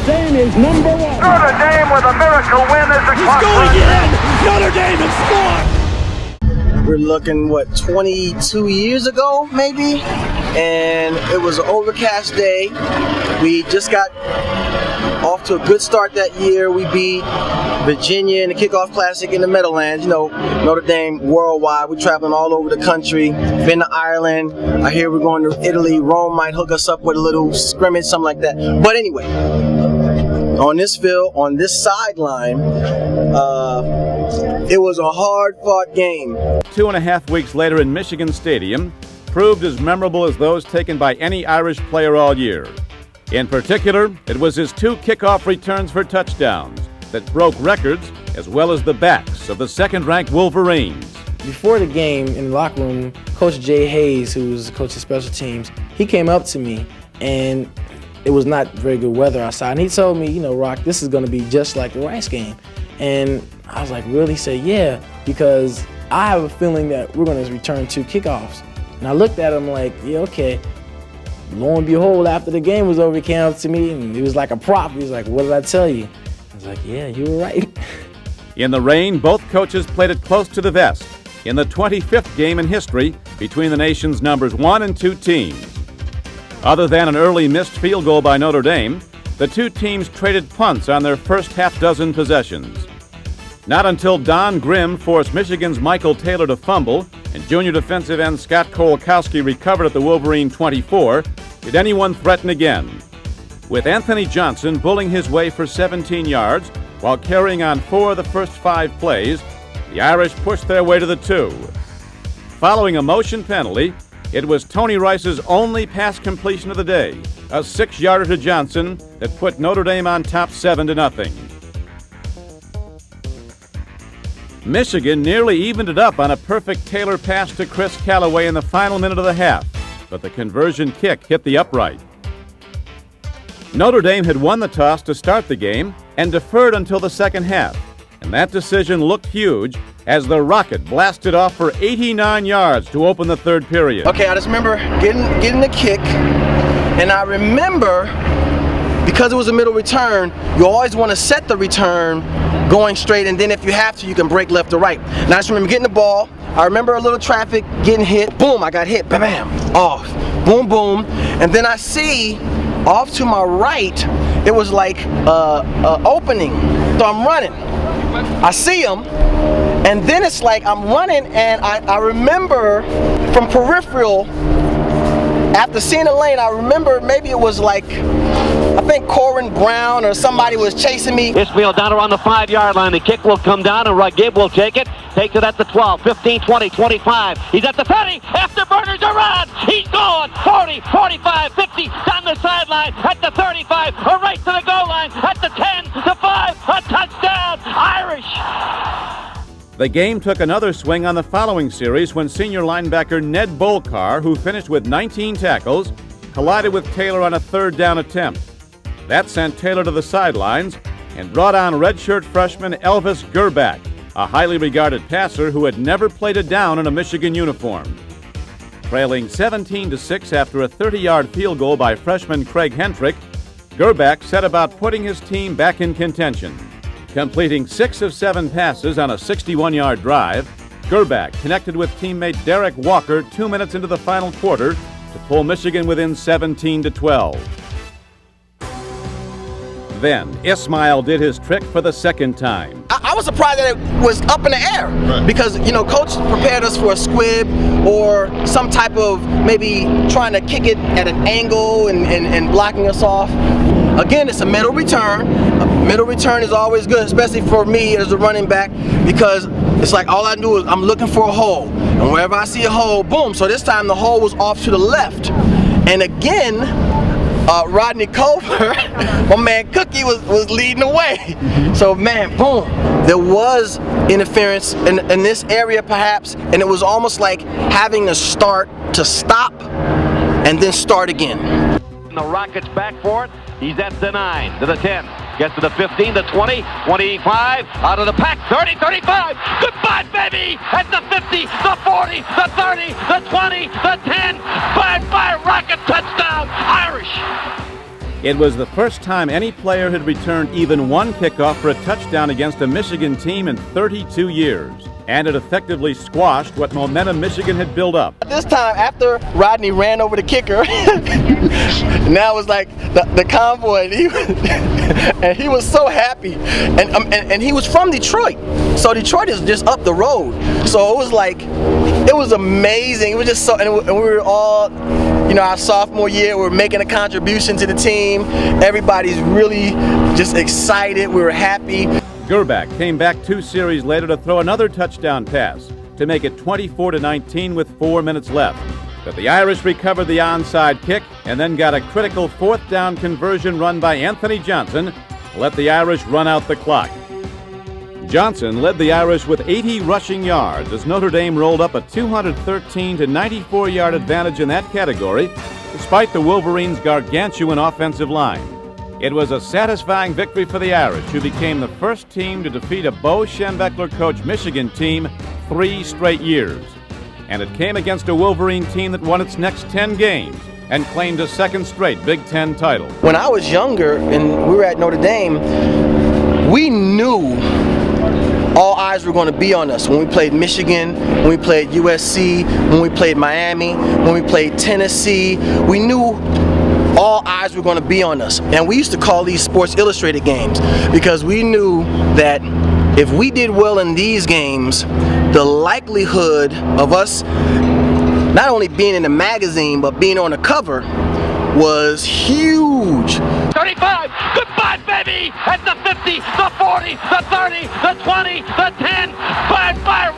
Dame is number one. Notre Dame with a miracle win as the clock Going in. Notre Dame has scored. We're looking, 22 years ago, maybe? And it was an overcast day. We just got off to a good start that year. We beat Virginia in the Kickoff Classic in the Meadowlands. You know, Notre Dame worldwide. We're traveling all over the country. Been to Ireland. I hear we're going to Italy. Rome might hook us up with a little scrimmage, something like that. But anyway, on this field, on this sideline, it was a hard-fought game. 2.5 weeks later in Michigan Stadium proved as memorable as those taken by any Irish player all year. In particular, it was his 2 kickoff returns for touchdowns that broke records as well as the backs of the second-ranked Wolverines. Before the game in the locker room, Coach Jay Hayes, who was the coach of special teams, he came up to me, and it was not very good weather outside. And he told me, Rock, this is going to be just like the Rice game. And I was like, really? He said, yeah, because I have a feeling that we're going to return 2 kickoffs. And I looked at him like, yeah, okay. Lo and behold, after the game was over, he came up to me, and he was like a prop. He was like, what did I tell you? I was like, yeah, you were right. In the rain, both coaches played it close to the vest in the 25th game in history between the nation's numbers 1 and 2 teams. Other than an early missed field goal by Notre Dame, the 2 teams traded punts on their first half-dozen possessions. Not until Don Grimm forced Michigan's Michael Taylor to fumble and junior defensive end Scott Kolakowski recovered at the Wolverine 24 did anyone threaten again. With Anthony Johnson bullying his way for 17 yards while carrying on 4 of the first 5 plays, the Irish pushed their way to the 2. Following a motion penalty, it was Tony Rice's only pass completion of the day, a 6-yarder to Johnson that put Notre Dame on top 7-0. Michigan nearly evened it up on a perfect Taylor pass to Chris Callaway in the final minute of the half, but the conversion kick hit the upright. Notre Dame had won the toss to start the game and deferred until the second half, and that decision looked huge as the Rocket blasted off for 89 yards to open the third period. Okay, I just remember getting the kick, and I remember, because it was a middle return, you always want to set the return going straight, and then if you have to, you can break left or right. And I just remember getting the ball. I remember a little traffic, getting hit. Boom, I got hit. Bam, bam, off. Boom, boom. And then I see off to my right, it was like an opening. So I'm running. I see him, and then it's like I'm running, and I remember from peripheral, after seeing the lane, I remember maybe it was like, I think Corin Brown or somebody was chasing me. Ismail down around the 5-yard line. The kick will come down, and Raghib will take it. Takes it at the 12, 15, 20, 25. He's at the 30. Afterburners are on. He's going 40, 45, 50. Down the sideline at the 35. Right to the goal line at the 10, the 5. A touchdown, Irish. The game took another swing on the following series when senior linebacker Ned Bolkar, who finished with 19 tackles, collided with Taylor on a 3rd down attempt. That sent Taylor to the sidelines and brought on redshirt freshman Elvis Gerback, a highly regarded passer who had never played a down in a Michigan uniform. Trailing 17-6 after a 30-yard field goal by freshman Craig Hentrick, Gerback set about putting his team back in contention. Completing 6 of 7 passes on a 61-yard drive, Gerback connected with teammate Derek Walker 2 minutes into the final quarter to pull Michigan within 17-12. Then, Ismail did his trick for the second time. I was surprised that it was up in the air, because, Coach prepared us for a squib or some type of maybe trying to kick it at an angle and blocking us off. Again, it's a middle return. A middle return is always good, especially for me as a running back, because it's like all I do is I'm looking for a hole. And wherever I see a hole, boom. So this time the hole was off to the left. And again, Rodney Culver, my man Cookie was leading the way. So man, boom. There was interference in this area perhaps, and it was almost like having to start to stop and then start again. The Rockets back for it. He's at the 9, to the 10. Gets to the 15, the 20, 25, out of the pack, 30, 35. Goodbye, baby! At the 50, the 40, the 30, the 20, the 10. Bye-bye, Rocket touchdown, Irish! It was the first time any player had returned even one kickoff for a touchdown against a Michigan team in 32 years. And it effectively squashed what momentum Michigan had built up. This time, after Rodney ran over the kicker, now it was like the convoy, and he was so happy. And he was from Detroit, so Detroit is just up the road. So it was like, it was amazing. It was just so, and we were all, our sophomore year, we were making a contribution to the team. Everybody's really just excited. We were happy. Gerbach came back 2 series later to throw another touchdown pass to make it 24-19 with 4 minutes left. But the Irish recovered the onside kick and then got a critical 4th down conversion run by Anthony Johnson to let the Irish run out the clock. Johnson led the Irish with 80 rushing yards as Notre Dame rolled up a 213-94-yard advantage in that category, despite the Wolverines' gargantuan offensive line. It was a satisfying victory for the Irish, who became the first team to defeat a Bo Schembechler-coached Michigan team 3 straight years. And it came against a Wolverine team that won its next 10 games and claimed a 2nd straight Big Ten title. When I was younger and we were at Notre Dame, we knew all eyes were going to be on us when we played Michigan, when we played USC, when we played Miami, when we played Tennessee. We knew all eyes were going to be on us. And we used to call these Sports Illustrated games because we knew that if we did well in these games, the likelihood of us not only being in the magazine but being on the cover was huge. 35, goodbye baby, at the 50, the 40, the 30, the 20, the 10, fire,